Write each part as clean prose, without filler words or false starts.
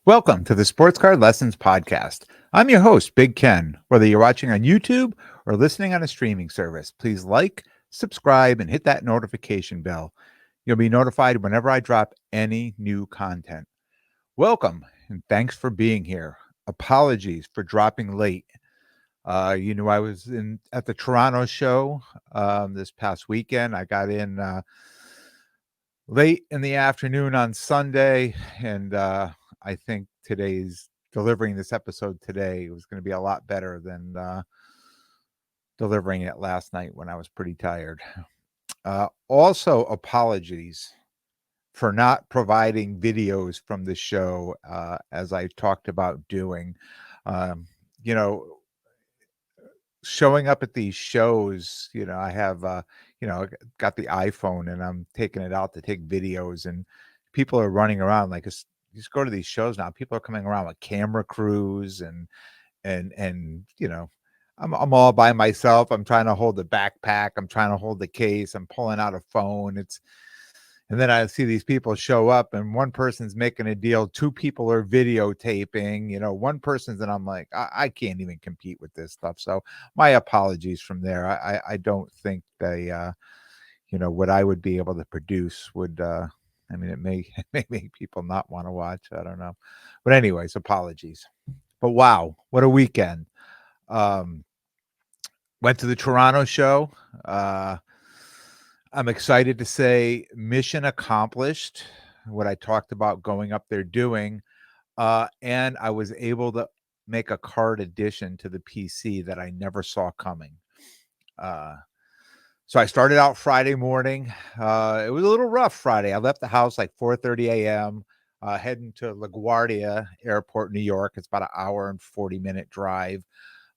Welcome to the Sports Card Lessons Podcast. I'm your host, Big Ken. Whether you're watching on YouTube or listening on a streaming service, please like, subscribe, and hit that notification bell. You'll be notified whenever I drop any new content. Welcome, and thanks for being here. Apologies for dropping late. I was at the Toronto show this past weekend. I got in late in the afternoon on Sunday, and I think delivering this episode today was going to be a lot better than delivering it last night when I was pretty tired. Also, apologies for not providing videos from the show as I talked about doing. Um, you know, Showing up at these shows, I have, got the iPhone and I'm taking it out to take videos, and people are running around like you just go to these shows now. People are coming around with camera crews and I'm all by myself. I'm trying to hold the backpack. I'm trying to hold the case. I'm pulling out a phone. And then I see these people show up and one person's making a deal. Two people are videotaping, one person's, and I'm like, I can't even compete with this stuff. So my apologies from there. I don't think what I would be able to produce would, it may, it may make people not want to watch. I don't know. But anyways, apologies. But wow, what a weekend. Went to the Toronto show. I'm excited to say mission accomplished, what I talked about going up there doing. And I was able to make a card addition to the PC that I never saw coming. So I started out Friday morning. It was a little rough Friday. I left the house like 4:30 a.m., heading to LaGuardia Airport, New York. It's about an hour and 40-minute drive.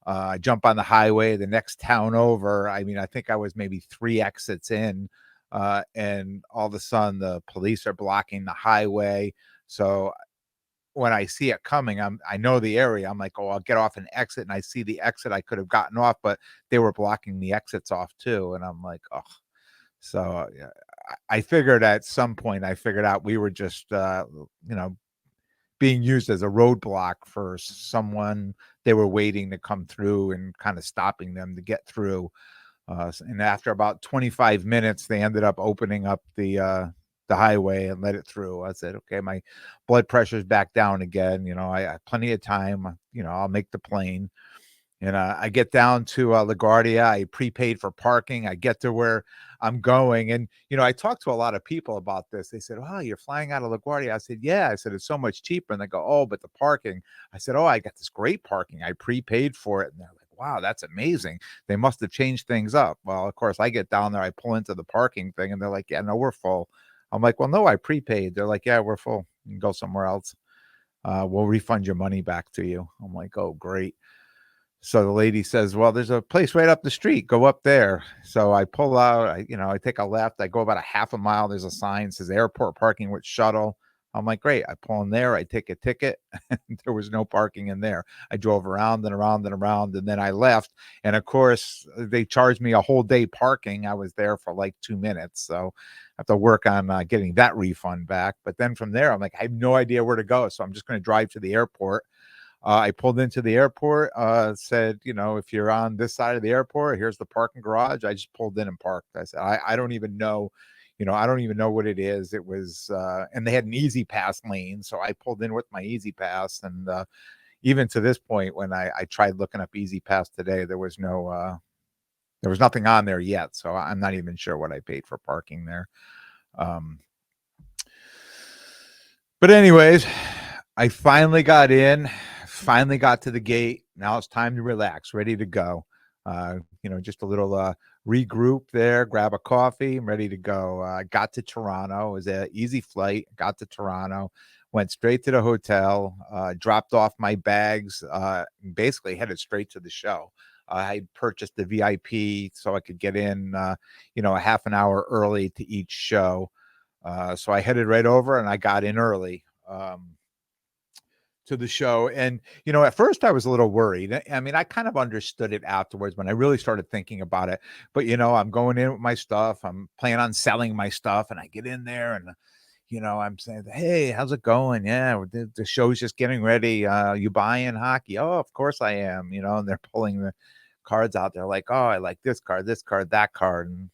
I jump on the highway, the next town over. I think I was maybe 3 exits in, and all of a sudden the police are blocking the highway. So when I see it coming, I know the area. I'm like, oh, I'll get off an exit, and I see the exit I could have gotten off, but they were blocking the exits off too. And I'm like, oh. So yeah, I figured at some point, I figured out we were just, being used as a roadblock for someone. They were waiting to come through and kind of stopping them to get through. And after about 25 minutes, they ended up opening up the highway and let it through. I said, okay, my blood pressure's back down again. I have plenty of time. I'll make the plane. And I get down to LaGuardia. I prepaid for parking. I get to where I'm going. And, I talked to a lot of people about this. They said, oh, you're flying out of LaGuardia. I said, yeah. I said, it's so much cheaper. And they go, oh, but the parking. I said, oh, I got this great parking. I prepaid for it. And they're like, wow, that's amazing. They must have changed things up. Well, of course, I get down there. I pull into the parking thing. And they're like, yeah, no, we're full. I'm like, well, no, I prepaid. They're like, yeah, we're full. You can go somewhere else. We'll refund your money back to you. I'm like, oh, great. So the lady says, well, there's a place right up the street. Go up there. So I pull out, I take a left. I go about a half a mile. There's a sign says airport parking with shuttle. I'm like, great. I pull in there. I take a ticket. There was no parking in there. I drove around and around and around, and then I left. And of course, they charged me a whole day parking. I was there for like 2 minutes. So I have to work on getting that refund back. But then from there, I'm like, I have no idea where to go. So I'm just going to drive to the airport. I pulled into the airport, said, if you're on this side of the airport, here's the parking garage. I just pulled in and parked. I said, I don't even know, I don't even know what it is. It was, and they had an Easy Pass lane. So I pulled in with my Easy Pass. And even to this point, when I tried looking up Easy Pass today, there was nothing on there yet. So I'm not even sure what I paid for parking there. But anyways, I finally got in. Finally got to the gate. Now it's time to relax, ready to go. Just a little regroup there, grab a coffee. I'm ready to go. I got to Toronto. It was an easy flight. Got to Toronto, went straight to the hotel, dropped off my bags, basically headed straight to the show. I purchased the VIP so I could get in, a half an hour early to each show. So I headed right over and I got in early. To the show. And, at first I was a little worried. I kind of understood it afterwards when I really started thinking about it. But, I'm going in with my stuff. I'm planning on selling my stuff. And I get in there and, I'm saying, "Hey, how's it going? Yeah, the show's just getting ready. You buying hockey?" "Oh, of course I am," and they're pulling the cards out. They're like, "Oh, I like this card, that card," and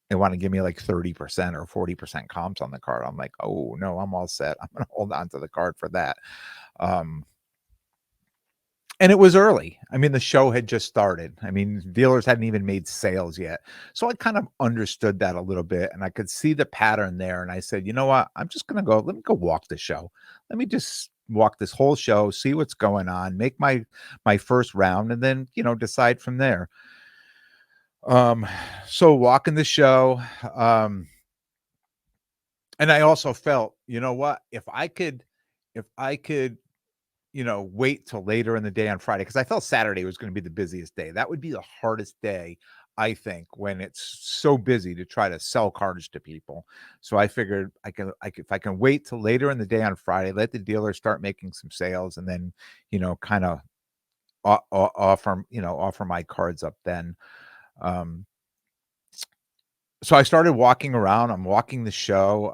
they wanna give me like 30% or 40% comps on the card. I'm like, "Oh, no, I'm all set. I'm gonna hold on to the card for that." Um, and it was early. I mean, the show had just started. I mean, dealers hadn't even made sales yet. So I kind of understood that a little bit, and I could see the pattern there, and I said, "You know what? I'm just gonna go let me go walk the show. Let me just walk this whole show, see what's going on, make my first round, and then, decide from there." Um, so walking the show, um and I also felt, you know what? If I could, wait till later in the day on Friday, because I felt Saturday was gonna be the busiest day. That would be the hardest day, I think, when it's so busy to try to sell cards to people. So I figured if I can wait till later in the day on Friday, let the dealer start making some sales, and then, kinda offer my cards up then. Um so I started walking around. I'm walking the show.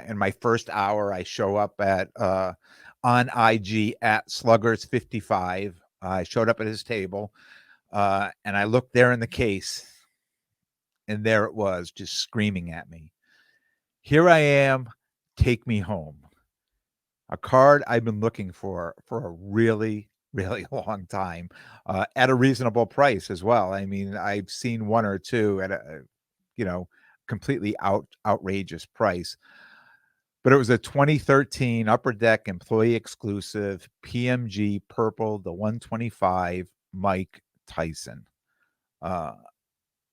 In my first hour, I show up at on IG at Sluggers55. I showed up at his table, and I looked there in the case, and there it was, just screaming at me. Here I am. Take me home. A card I've been looking for a really, really long time, at a reasonable price as well. I mean, I've seen one or two at a you know, completely outrageous price. But it was a 2013 Upper Deck employee exclusive PMG purple, the 125 Mike Tyson. Uh,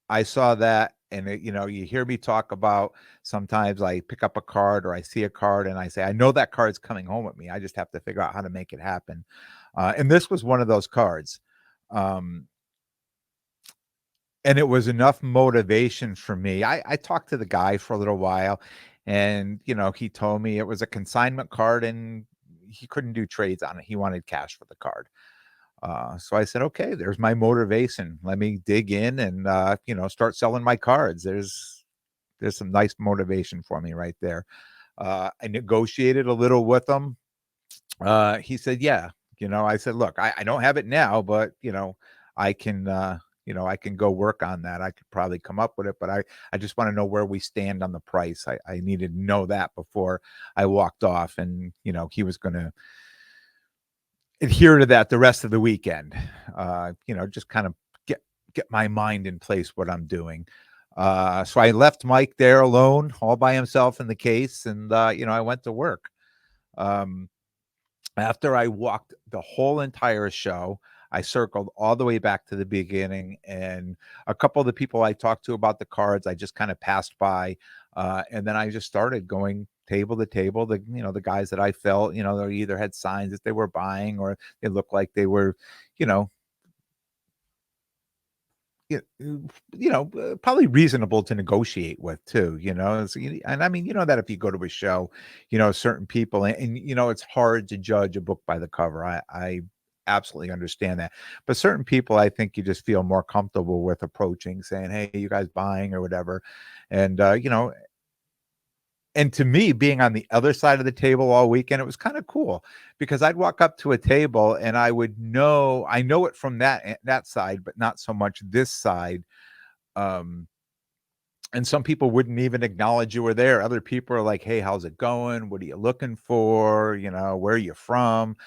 I saw that, and you hear me talk about, sometimes I pick up a card or I see a card and I say, I know that card's coming home with me. I just have to figure out how to make it happen. And this was one of those cards. Um, And it was enough motivation for me. I talked to the guy for a little while, and, he told me it was a consignment card and he couldn't do trades on it. He wanted cash for the card. So I said, "Okay, there's my motivation. Let me dig in and, start selling my cards." There's some nice motivation for me right there. I negotiated a little with him. He said, "Yeah." I said, "Look, I don't have it now, but, I can, I can go work on that. I could probably come up with it, but I just wanna know where we stand on the price." I needed to know that before I walked off, and, he was gonna adhere to that the rest of the weekend. Just kind of get my mind in place what I'm doing. So I left Mike there alone, all by himself in the case, and, I went to work. Um After I walked the whole entire show, I circled all the way back to the beginning, and a couple of the people I talked to about the cards, I just kinda passed by, and then I just started going table to table. The guys that I felt, they either had signs that they were buying, or they looked like they were, you know, probably reasonable to negotiate with too, and I mean, that if you go to a show, certain people, and it's hard to judge a book by the cover. I absolutely understand that. But certain people, I think you just feel more comfortable with approaching, saying, "Hey, you guys buying or whatever?" And and to me, being on the other side of the table all weekend, it was kinda cool, because I'd walk up to a table and I know it from that side, but not so much this side. um and some people wouldn't even acknowledge you were there. Other people are like, "Hey, how's it going? What are you looking for? Where are you from?"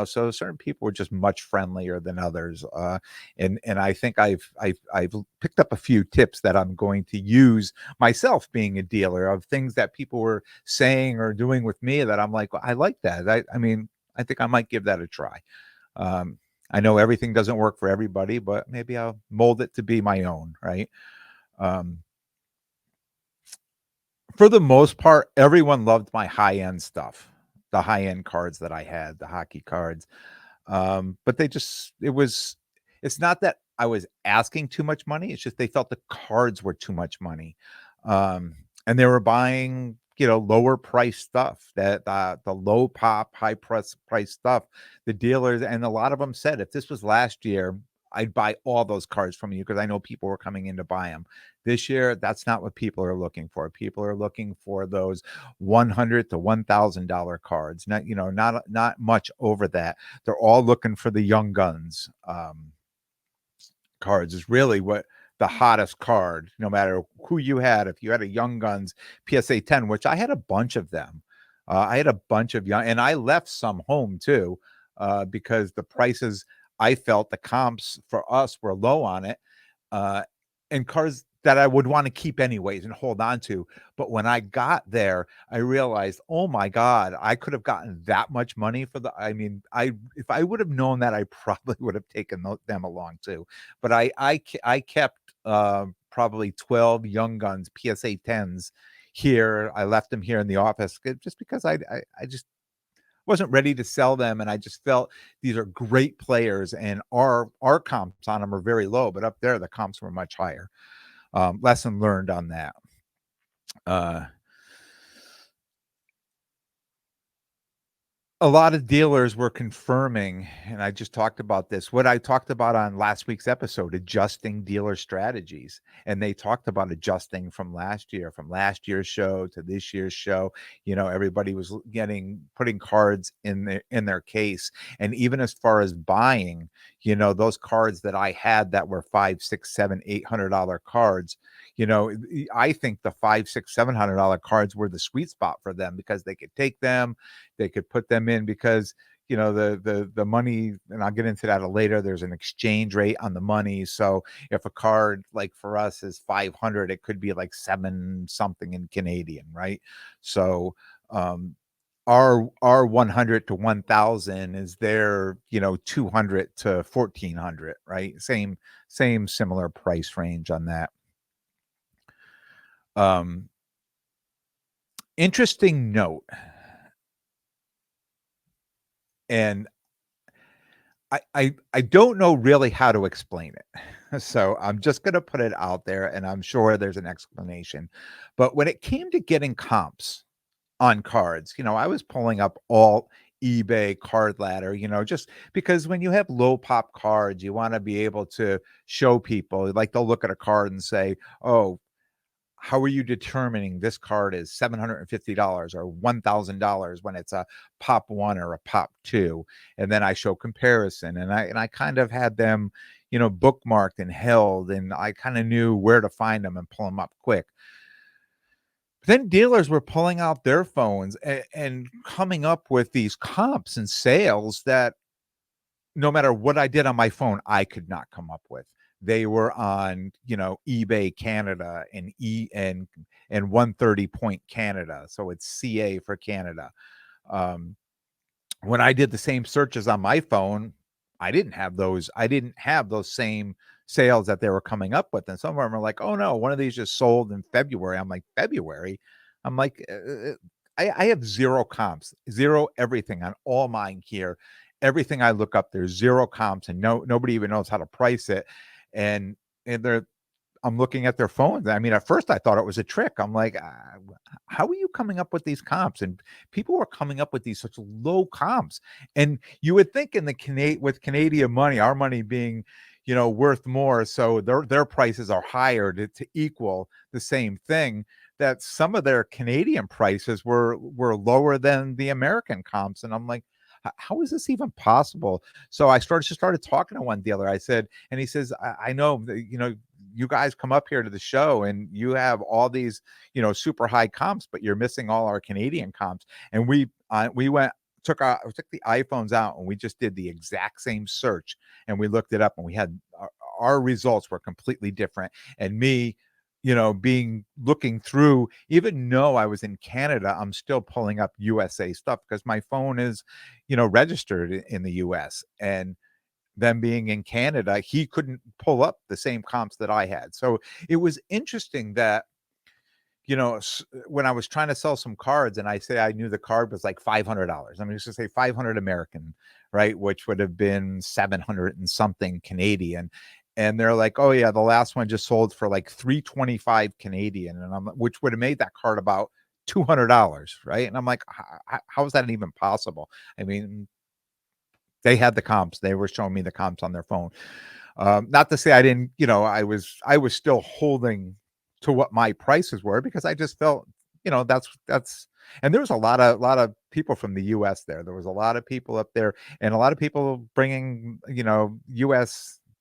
So certain people were just much friendlier than others. And I think I've picked up a few tips that I'm going to use myself, being a dealer, of things that people were saying or doing with me that I'm like, "Well, I like that." I mean, I think I might give that a try. Um, I know everything doesn't work for everybody, but maybe I'll mold it to be my own, right? Um, For the most part, everyone loved my high-end stuff, the high-end cards that I had, the hockey cards. But it's not that I was asking too much money, it's just they felt the cards were too much money. Um, and they were buying, lower price stuff, that the low pop, high price stuff. The dealers, and a lot of them said, if this was last year, I'd buy all those cards from you because I know people were coming in to buy them. This year, that's not what people are looking for. People are looking for those $100 to $1,000 cards. Not, not much over that. They're all looking for the young guns. Cards is really what the hottest card, no matter who you had. If you had a Young Guns PSA 10, which I had a bunch of them, I had a bunch of young, and I left some home too, because the prices, I felt the comps for us were low on it, uh, and cars that I would want to keep anyways and hold on to. But when I got there, I realized, oh my God, I could have gotten that much money for the. I mean, if I would have known that, I probably would have taken them along too. But I kept probably 12 Young Guns PSA 10s here. I left them here in the office just because I just wasn't ready to sell them, and I just felt these are great players, and our comps on them are very low, but up there the comps were much higher. Lesson learned on that. Uh, a lot of dealers were confirming, and I just talked about this, what I talked about on last week's episode, adjusting dealer strategies. And they talked about adjusting from last year's show to this year's show. Everybody was putting cards in their case. And even as far as buying, those cards that I had that were five, six, seven, $800 cards, I think the five, six, $700 cards were the sweet spot for them because they could take them, they could put them in because the money, and I'll get into that later, there's an exchange rate on the money. So if a card like for us is 500, it could be like 7 something in Canadian, right? So our 100 to 1000 is their 200 to 1400, right? Same similar price range on that. Interesting note, and I don't know really how to explain it. So I'm just gonna put it out there, and I'm sure there's an explanation. But when it came to getting comps on cards, I was pulling up all eBay, Card Ladder, just because when you have low pop cards, you wanna be able to show people, like, they'll look at a card and say, "Oh, how are you determining this card is $750 or $1,000 when it's a pop 1 or a pop 2?" And then I show comparison, and I kind of had them, bookmarked and held, and I kind of knew where to find them and pull them up quick. But then dealers were pulling out their phones and coming up with these comps and sales that no matter what I did on my phone, I could not come up with. They were on, eBay Canada and 130 Point Canada. So it's CA for Canada. Um, when I did the same searches on my phone, I didn't have those. I didn't have those same sales that they were coming up with. And some of them are like, "Oh no, one of these just sold in February." I'm like, "February?" I'm like, I have zero comps, zero everything on all mine here. Everything I look up, there's zero comps, and nobody even knows how to price it. And they're I'm looking at their phones. I mean, at first I thought it was a trick. I'm like, how are you coming up with these comps? And people were coming up with these such low comps. And you would think in with Canadian money, our money being, worth more, so their prices are higher to equal the same thing. That some of their Canadian prices were lower than the American comps. And I'm like, how is this even possible? So I started talking to one dealer. I said, and he says, I know that, you guys come up here to the show and you have all these, super high comps, but you're missing all our Canadian comps. And we took the iPhones out and we just did the exact same search, and we looked it up, and we had our results were completely different. And me, being looking through, even though I was in Canada, I'm still pulling up USA stuff because my phone is, registered in the US. And them being in Canada, he couldn't pull up the same comps that I had. So it was interesting that, when I was trying to sell some cards and I say I knew the card was like $500, I'm just to say 500 American, right? Which would have been 700 and something Canadian. And they're like, "Oh yeah, the last one just sold for like 325 Canadian." And which would have made that card about $200, right? And I'm like, how is that even possible? I mean, they had the comps. They were showing me the comps on their phone. Not to say I didn't, I was still holding to what my prices were because I just felt, that's and there was a lot of people from the US there. There was a lot of people up there and a lot of people bringing,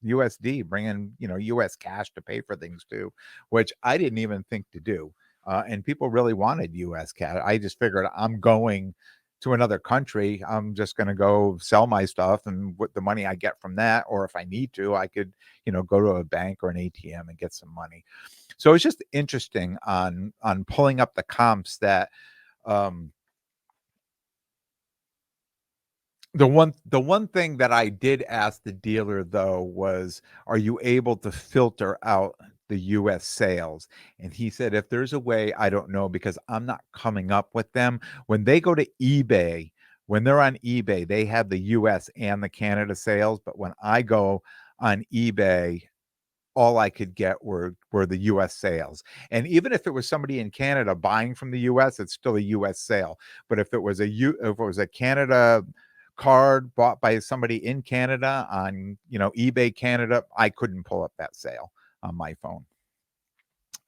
USD, bringing, US cash to pay for things too, which I didn't even think to do. And people really wanted US cash. I just figured I'm going to another country. I'm just going to go sell my stuff, and with the money I get from that, or if I need to, I could, go to a bank or an ATM and get some money. So it's just interesting on pulling up the comps that um the one thing that I did ask the dealer though was, "Are you able to filter out the US sales?" And he said, "If there's a way, I don't know because I'm not coming up with them." When they go to eBay, when they're on eBay, they have the US and the Canada sales, but when I go on eBay, all I could get were the US sales. And even if it was somebody in Canada buying from the US, it's still a US sale. But if it was a Canada card bought by somebody in Canada on, eBay Canada, I couldn't pull up that sale on my phone.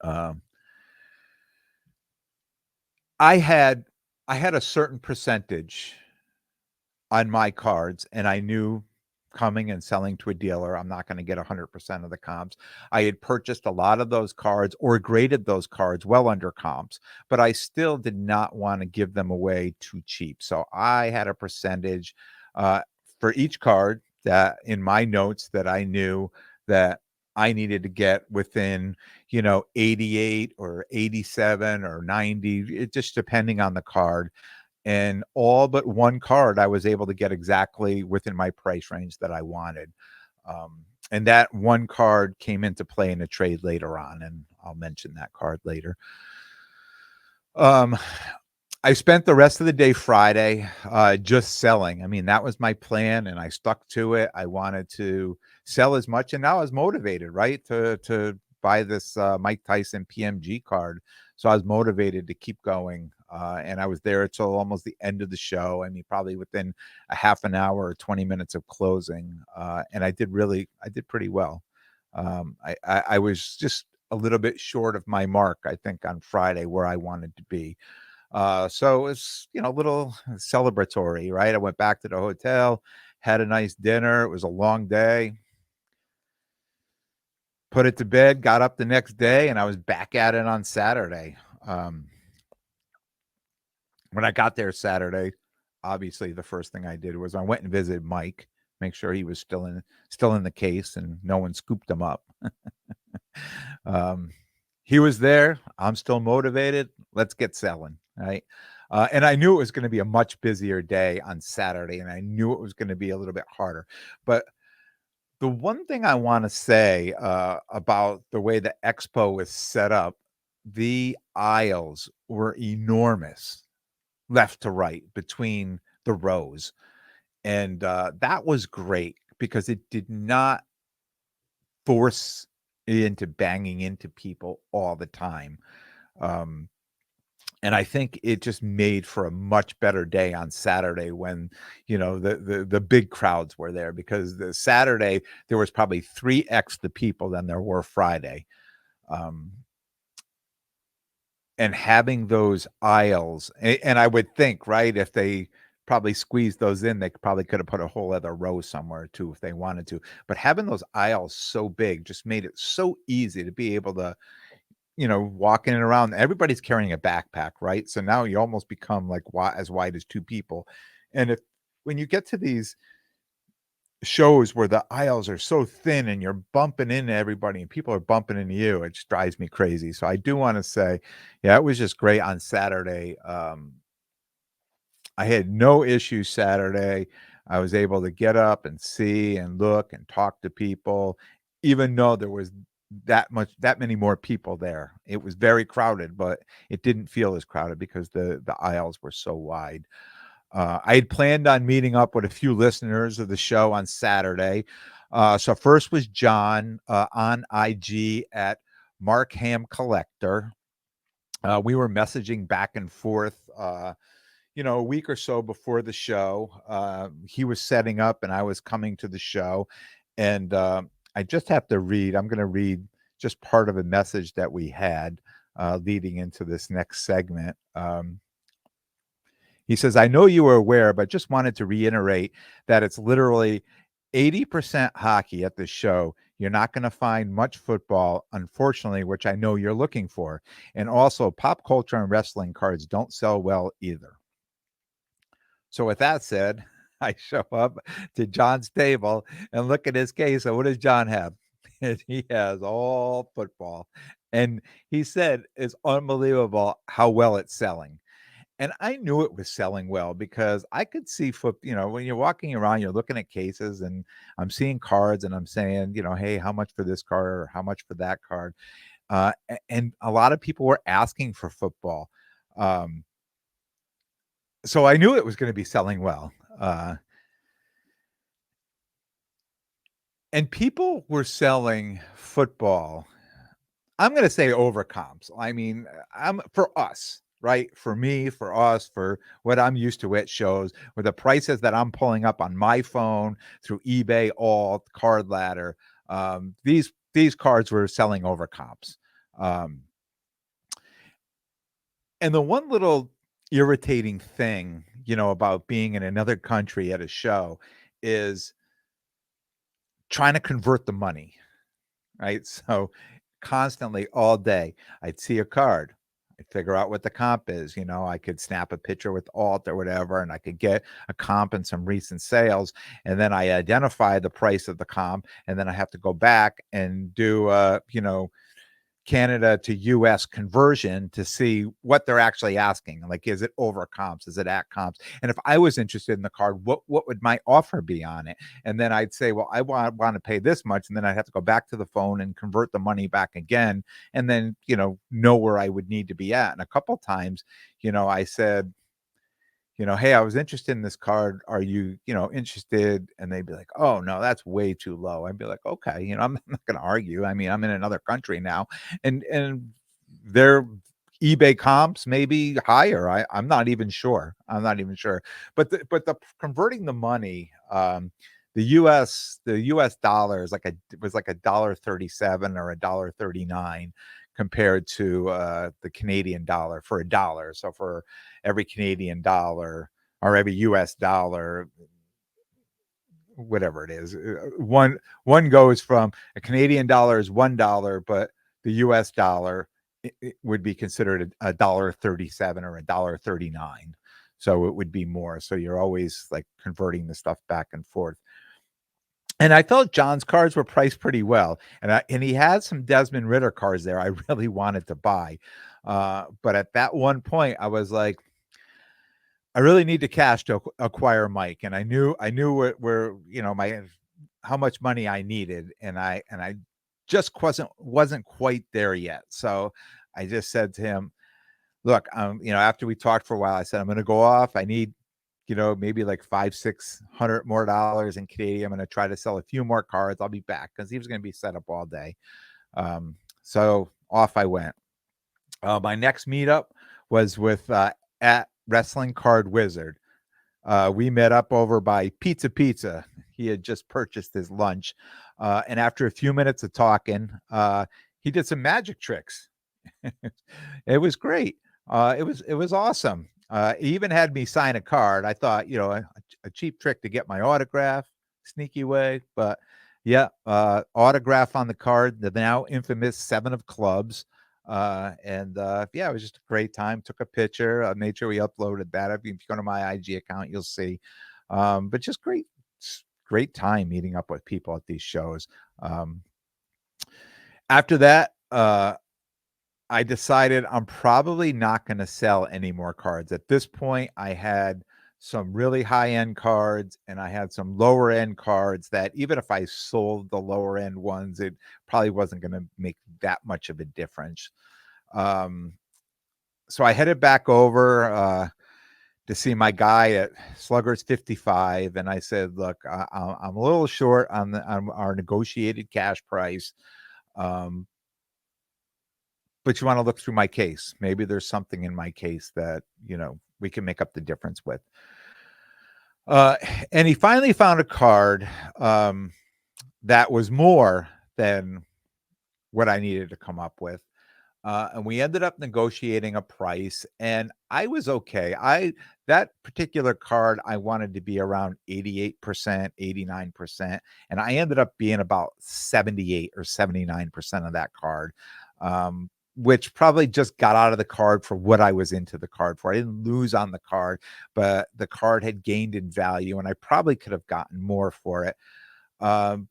Um, I had I had a certain percentage on my cards, and I knew coming and selling to a dealer, I'm not going to get 100% of the comps. I had purchased a lot of those cards or graded those cards well under comps, but I still did not want to give them away too cheap. So I had a percentage uh, for each card that in my notes that I knew that I needed to get within, 88 or 87 or 90, it just depending on the card, and all but one card I was able to get exactly within my price range that I wanted. And that one card came into play in a trade later on, and I'll mention that card later. Um, I spent the rest of the day Friday just selling. I mean, that was my plan, and I stuck to it. I wanted to sell as much, and now I was motivated, right, to buy this Mike Tyson PMG card. So I was motivated to keep going, and I was there until almost the end of the show. I mean, probably within a half an hour or 20 minutes of closing, and I did pretty well. I was just a little bit short of my mark, I think, on Friday where I wanted to be. So it's, a little celebratory, right? I went back to the hotel, had a nice dinner. It was a long day, put it to bed, got up the next day, and I was back at it on Saturday. Um, when I got there Saturday, obviously the first thing I did was I went and visited Mike, make sure he was still in the case and no one scooped him up. um, he was there. I'm still motivated. Let's get selling, right? And I knew it was going to be a much busier day on Saturday, and I knew it was going to be a little bit harder. But the one thing I want to say about the way the expo was set up, the aisles were enormous, left to right between the rows, and that was great because it did not force into banging into people all the time. Um, and I think it just made for a much better day on Saturday when, the big crowds were there, because the Saturday there was probably 3x the people than there were Friday. Um, and having those aisles, and I would think, right, if they probably squeezed those in, they probably could have put a whole other row somewhere too if they wanted to. But having those aisles so big just made it so easy to be able to, walking around, everybody's carrying a backpack, right? So now you almost become like as wide as two people. And if when you get to these shows where the aisles are so thin and you're bumping into everybody and people are bumping into you, it just drives me crazy. So I do want to say, yeah, it was just great on Saturday. I had no issues Saturday. I was able to get up and see and look and talk to people, even though there was that many more people there. It was very crowded, but it didn't feel as crowded because the aisles were so wide. I had planned on meeting up with a few listeners of the show on Saturday. So first was John on IG at Mark Ham Collector. We were messaging back and forth. A week or so before the show, he was setting up and I was coming to the show. And I just have to read. I'm going to read just part of a message that we had leading into this next segment. He says, I know you were aware, but just wanted to reiterate that it's literally 80% hockey at this show. You're not going to find much football, unfortunately, which I know you're looking for. And also, pop culture and wrestling cards don't sell well either. So, with that said, I show up to John's table and look at his case. And what does John have? He has all football. And he said it's unbelievable how well it's selling. And I knew it was selling well because I could see when you're walking around, you're looking at cases and I'm seeing cards and I'm saying, hey, how much for this card or how much for that card? And a lot of people were asking for football. So I knew it was going to be selling well. And people were selling football. I'm going to say over comps. I mean, I'm for us, right? For me, for us, for what I'm used to at shows, with the prices that I'm pulling up on my phone through eBay, Alt, Card Ladder, these cards were selling over comps. And the one little irritating thing, about being in another country at a show is trying to convert the money, right? So constantly all day, I'd see a card. I'd figure out what the comp is. I could snap a picture with Alt or whatever, and I could get a comp and some recent sales. And then I identify the price of the comp, and then I have to go back and do, Canada to US conversion to see what they're actually asking. Like, is it over comps? Is it at comps? And if I was interested in the card, what would my offer be on it? And then I'd say, well, I want to pay this much. And then I'd have to go back to the phone and convert the money back again. And then, know where I would need to be at. And a couple times, I said, hey, I was interested in this card. Are you, interested? And they'd be like, oh, no, that's way too low. I'd be like, okay, I'm not going to argue. I mean, I'm in another country now, and their eBay comps may be higher. I'm not even sure. But the converting the money, the US dollar is was like $1.37 or $1.39 compared to the Canadian dollar for a dollar. So for every Canadian dollar or every US dollar, whatever it is, one goes from a Canadian dollar is $1, but the US dollar it would be considered $1.37 or $1.39. So it would be more. So you're always like converting the stuff back and forth. And I thought John's cards were priced pretty well, and he had some Desmond Ritter cards there I really wanted to buy, but at that one point, I was like, I really need the cash to acquire Mike, and I knew where my how much money I needed, and I just wasn't quite there yet. So I just said to him, "Look, after we talked for a while, I said I'm going to go off. I need." Maybe like $500-600 more dollars in Canadian. I'm going to try to sell a few more cards. I'll be back because he was going to be set up all day. So off I went. My next meetup was with at Wrestling Card Wizard. We met up over by Pizza. He had just purchased his lunch. And after a few minutes of talking, he did some magic tricks. It was great. It was awesome. He even had me sign a card. I thought, a cheap trick to get my autograph, sneaky way, but yeah, autograph on the card, the now infamous 7 of clubs. And yeah, it was just a great time. Took a picture. I made sure we uploaded that. If you go to my IG account, you'll see. But just great time meeting up with people at these shows. After that, I decided I'm probably not going to sell any more cards. At this point, I had some really high-end cards and I had some lower-end cards that even if I sold the lower-end ones, it probably wasn't going to make that much of a difference. So I headed back over to see my guy at Sluggers 55, and I said, "Look, I'm a little short on our negotiated cash price." But you want to look through my case. Maybe there's something in my case that, we can make up the difference with. And he finally found a card that was more than what I needed to come up with. And we ended up negotiating a price, and I was okay. That particular card, I wanted to be around 88%, 89%, and I ended up being about 78 or 79% of that card. Which probably just got out of the card for what I was into the card for. I didn't lose on the card, but the card had gained in value, and I probably could have gotten more for it. Um,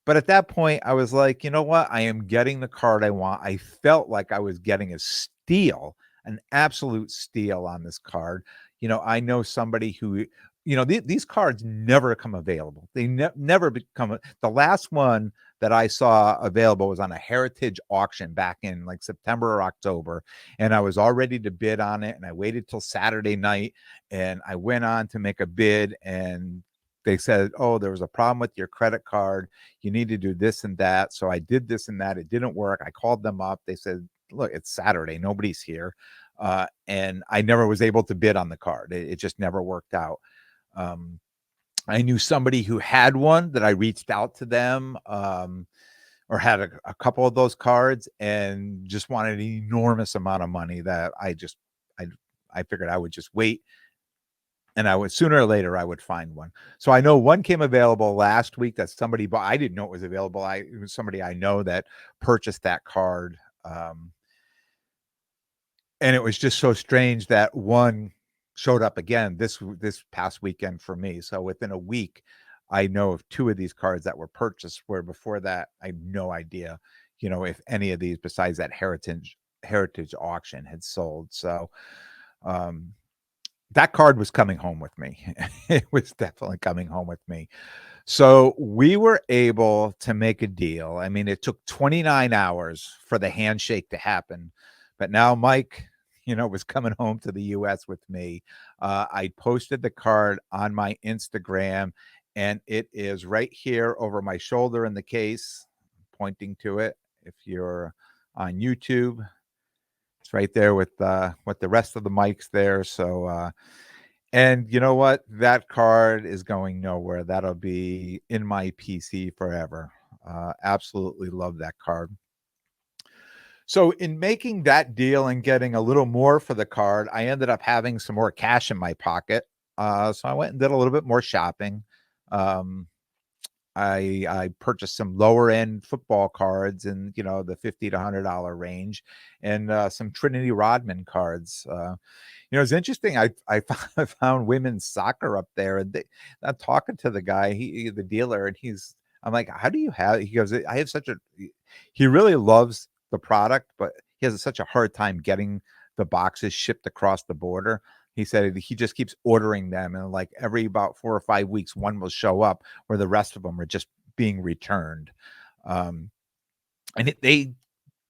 but at that point, I was like, you know what? I am getting the card I want. I felt like I was getting a steal, an absolute steal on this card. I know somebody who, these cards never come available. They never become the last one that I saw available was on a heritage auction back in like September or October. And I was all ready to bid on it. And I waited till Saturday night and I went on to make a bid, and they said, oh, there was a problem with your credit card. You need to do this and that. So I did this and that. It didn't work. I called them up. They said, look, it's Saturday. Nobody's here. And I never was able to bid on the card. It just never worked out. I knew somebody who had one that I reached out to them, or had a couple of those cards, and just wanted an enormous amount of money that I figured I would just wait, and I would sooner or later I would find one. So I know one came available last week that somebody bought. I didn't know it was available. It was somebody I know that purchased that card. And it was just so strange that one showed up again this past weekend for me. So within a week, I know of two of these cards that were purchased, where before that I had no idea, if any of these besides that heritage auction had sold. So that card was coming home with me. It was definitely coming home with me. So we were able to make a deal. I mean, it took 29 hours for the handshake to happen, but now Mike, was coming home to the US with me. I posted the card on my Instagram, and it is right here over my shoulder in the case, pointing to it. If you're on YouTube, it's right there with the rest of the mics there. So, and you know what? That card is going nowhere. That'll be in my PC forever. Absolutely love that card. So, in making that deal and getting a little more for the card, I ended up having some more cash in my pocket. So I went and did a little bit more shopping. Um, I purchased some lower end football cards in the $50 to $100 range, and some Trinity Rodman cards. It's interesting. I found women's soccer up there, and I'm talking to the guy, the dealer, and I'm like, how do you have? He goes, I have such a. He really loves the product, but he has such a hard time getting the boxes shipped across the border. He said he just keeps ordering them, and like every about 4 or 5 weeks, one will show up, where the rest of them are just being returned. Um, and they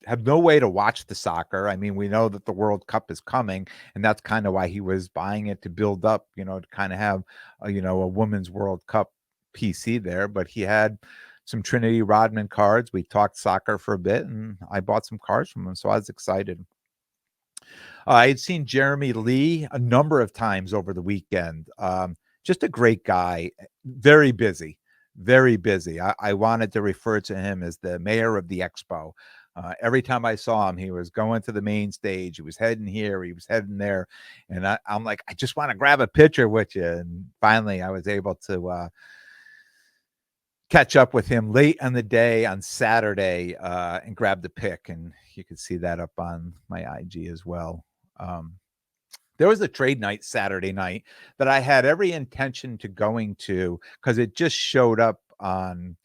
have no way to watch the soccer. I mean, we know that the World Cup is coming, and that's kind of why he was buying it, to build up, to kind of have, a women's World Cup PC there. But he had some Trinity Rodman cards. We talked soccer for a bit, and I bought some cards from him, so I was excited. I had seen Jeremy Lee a number of times over the weekend. Just a great guy, very busy, very busy. I wanted to refer to him as the mayor of the expo. Every time I saw him, he was going to the main stage. He was heading here, he was heading there. And I'm like, I just want to grab a picture with you. And finally, I was able to catch up with him late in the day on Saturday, and grab the pic. And you can see that up on my IG as well. There was a trade night Saturday night that I had every intention to going to, because it just showed up on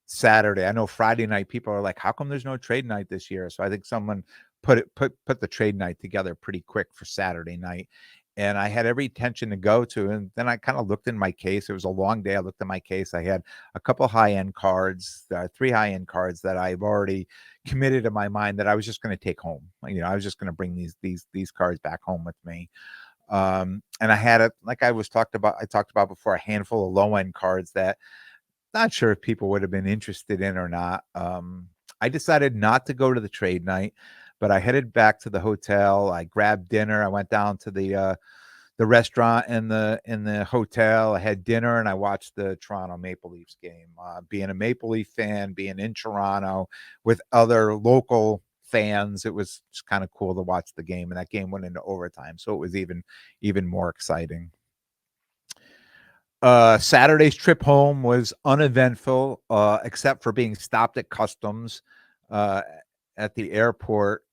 Saturday. I know Friday night people are like, how come there's no trade night this year? So I think someone put the trade night together pretty quick for Saturday night. And I had every intention to go to. And then I kind of looked in my case. It was a long day. I looked in my case. I had a couple high-end cards, 3 high-end cards that I've already committed in my mind that I was just going to take home. I was just going to bring these cards back home with me. And I had it, like I talked about before, a handful of low-end cards that not sure if people would have been interested in or not. I decided not to go to the trade night, but I headed back to the hotel. I grabbed dinner. I went down to the restaurant and the hotel. I had dinner and I watched the Toronto Maple Leafs game. Being a Maple Leaf fan, being in Toronto with other local fans, it was just kind of cool to watch the game. And that game went into overtime, so it was even more exciting. Saturday's trip home was uneventful, except for being stopped at customs uh, at the airport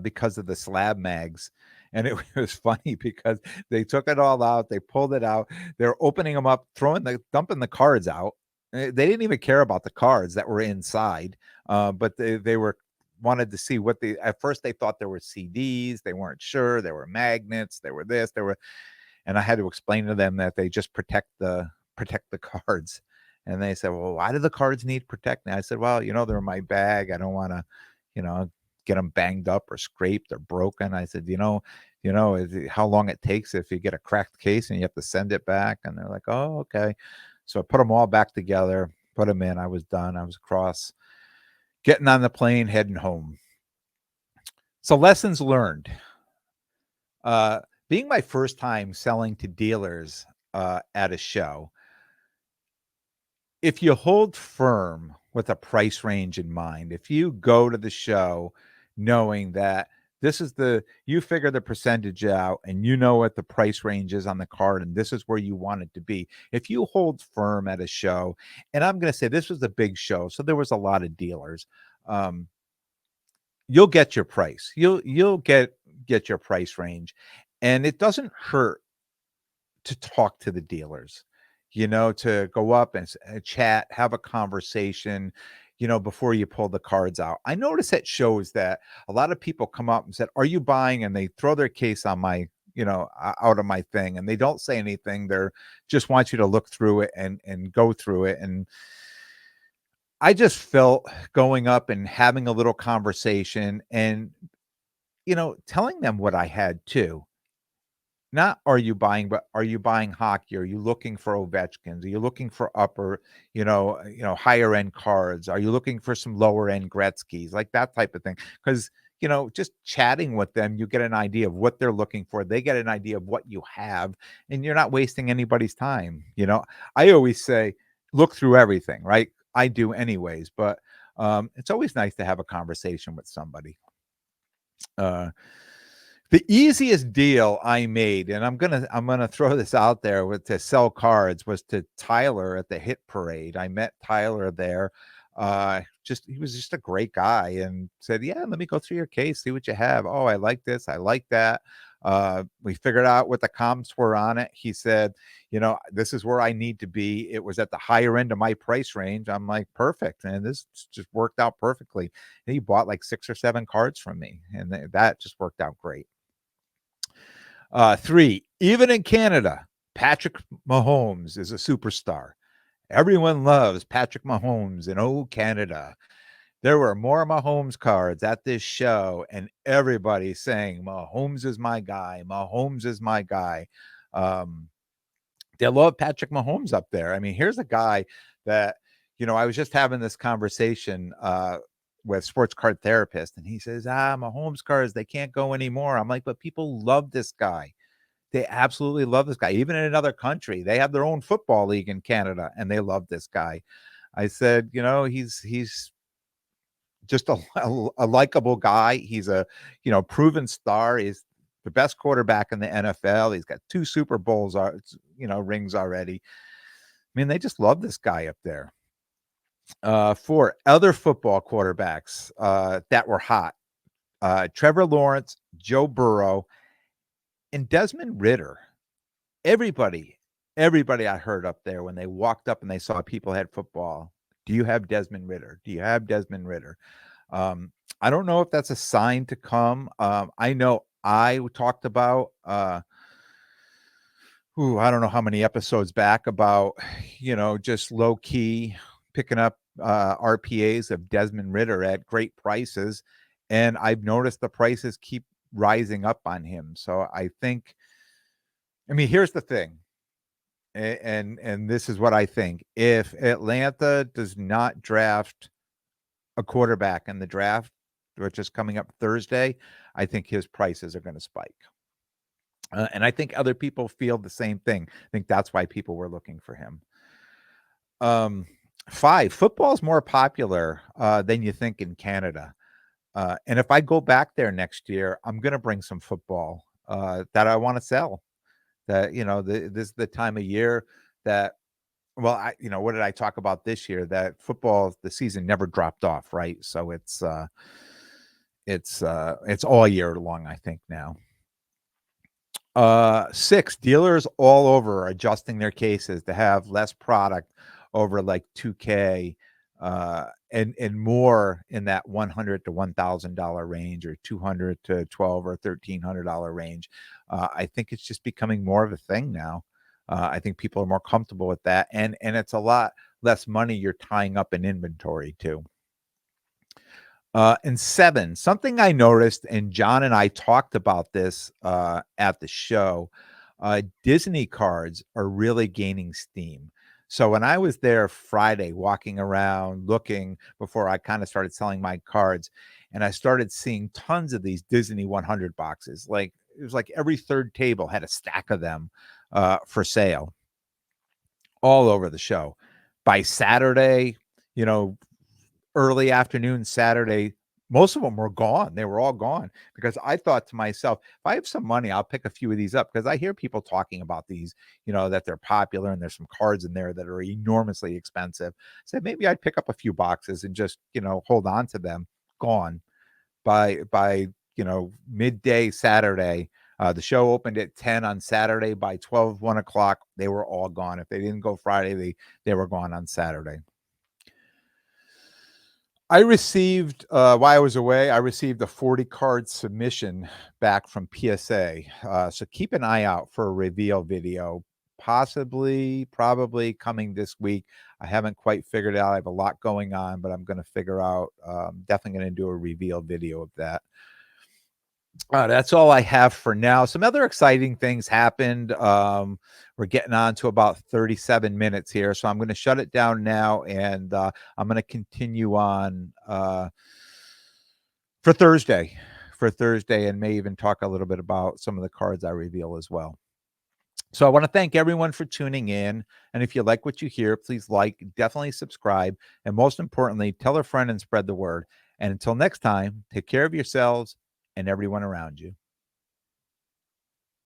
because of the slab mags. And it was funny because they took it all out, they pulled it out, they're opening them up, dumping the cards out. They didn't even care about the cards that were inside, but they were wanted to see what at first they thought there were CDs, they weren't sure, there were magnets, there were this, there were, and I had to explain to them that they just protect the cards. And they said, "Well, why do the cards need protecting?" I said, "Well, they're in my bag. I don't want to, you know, get them banged up or scraped or broken." I said, how long it takes if you get a cracked case and you have to send it back." And they're like, "Oh, okay." So I put them all back together, put them in. I was done. I was across, getting on the plane, heading home. So lessons learned. Uh, Being my first time selling to dealers at a show, if you hold firm with a price range in mind, if you go to the show knowing that you figure the percentage out and you know what the price range is on the card and this is where you want it to be. If you hold firm at a show, and I'm going to say this was a big show, so there was a lot of dealers. You'll get your price. You'll get your price range, and it doesn't hurt to talk to the dealers, to go up and chat, have a conversation, before you pull the cards out. I notice at shows that a lot of people come up and said, "Are you buying?" And they throw their case on my, out of my thing, and they don't say anything. They're just want you to look through it and go through it. And I just felt going up and having a little conversation and, telling them what I had too. Not are you buying, but are you buying hockey? Are you looking for Ovechkins? Are you looking for upper, higher end cards? Are you looking for some lower end Gretzky's, like that type of thing? Because, just chatting with them, you get an idea of what they're looking for. They get an idea of what you have, and you're not wasting anybody's time. I always say, look through everything, right? I do anyways, but it's always nice to have a conversation with somebody. The easiest deal I made, and I'm gonna throw this out there, to sell cards, was to Tyler at the Hit Parade. I met Tyler there. He was just a great guy, and said, "Yeah, let me go through your case, see what you have. Oh, I like this, I like that." We figured out what the comps were on it. He said, "This is where I need to be." It was at the higher end of my price range. I'm like, "Perfect," and this just worked out perfectly. And he bought like 6 or 7 cards from me, and that just worked out great. 3, even in Canada, Patrick Mahomes is a superstar. Everyone loves Patrick Mahomes in Canada. There were more Mahomes cards at this show, and everybody saying, "Mahomes is my guy. Mahomes is my guy." Um, they love Patrick Mahomes up there. I mean, here's a guy that, I was just having this conversation with sports card therapist, and he says, Mahomes cards, they can't go anymore. I'm like, but people love this guy. They absolutely love this guy. Even in another country, they have their own football league in Canada, and they love this guy. I said, he's just a likable guy. He's a, proven star. He's the best quarterback in the NFL. He's got 2 Super Bowls, rings already. I mean, they just love this guy up there. 4 other football quarterbacks that were hot: Trevor Lawrence, Joe Burrow, and Desmond Ridder. Everybody I heard up there when they walked up and they saw people had football, "Do you have Desmond Ridder? Do you have Desmond Ridder?" I don't know if that's a sign to come. I know I talked about, I don't know how many episodes back, about, just low key picking up RPAs of Desmond Ridder at great prices. And I've noticed the prices keep rising up on him. So I think, here's the thing. And this is what I think. If Atlanta does not draft a quarterback in the draft, which is coming up Thursday, I think his prices are going to spike. And I think other people feel the same thing. I think that's why people were looking for him. Um, 5, football is more popular than you think in Canada. And if I go back there next year, I'm going to bring some football that I want to sell. That, this is the time of year that, well, what did I talk about this year? That football, the season never dropped off, right? So it's all year long, I think now. 6, dealers all over are adjusting their cases to have less product over like 2K, and more in that $100 to $1,000 range, or $200 to $1,200 or $1,300 range. I think it's just becoming more of a thing now. I think people are more comfortable with that, and it's a lot less money you're tying up in inventory too. And 7, something I noticed, and John and I talked about this at the show. Disney cards are really gaining steam. So when I was there Friday, walking around looking before I kind of started selling my cards, and I started seeing tons of these Disney 100 boxes. Like, it was like every third table had a stack of them for sale all over the show. By Saturday, you know, early afternoon Saturday, most of them were gone. They were all gone, because I thought to myself, if I have some money, I'll pick a few of these up, because I hear people talking about these, that they're popular, and there's some cards in there that are enormously expensive. So maybe I'd pick up a few boxes and just, hold on to them. Gone by midday Saturday. The show opened at 10 on Saturday. By 12, 1 o'clock, they were all gone. If they didn't go Friday, they were gone on Saturday. I received, while I was away, I received a 40 card submission back from PSA. So keep an eye out for a reveal video, probably coming this week. I haven't quite figured it out. I have a lot going on, but I'm going to figure out, definitely going to do a reveal video of that. That's all I have for now. Some other exciting things happened. We're getting on to about 37 minutes here, so I'm going to shut it down now, and I'm going to continue on for Thursday, and may even talk a little bit about some of the cards I reveal as well. So I want to thank everyone for tuning in. And if you like what you hear, please definitely subscribe. And most importantly, tell a friend and spread the word. And until next time, take care of yourselves and everyone around you.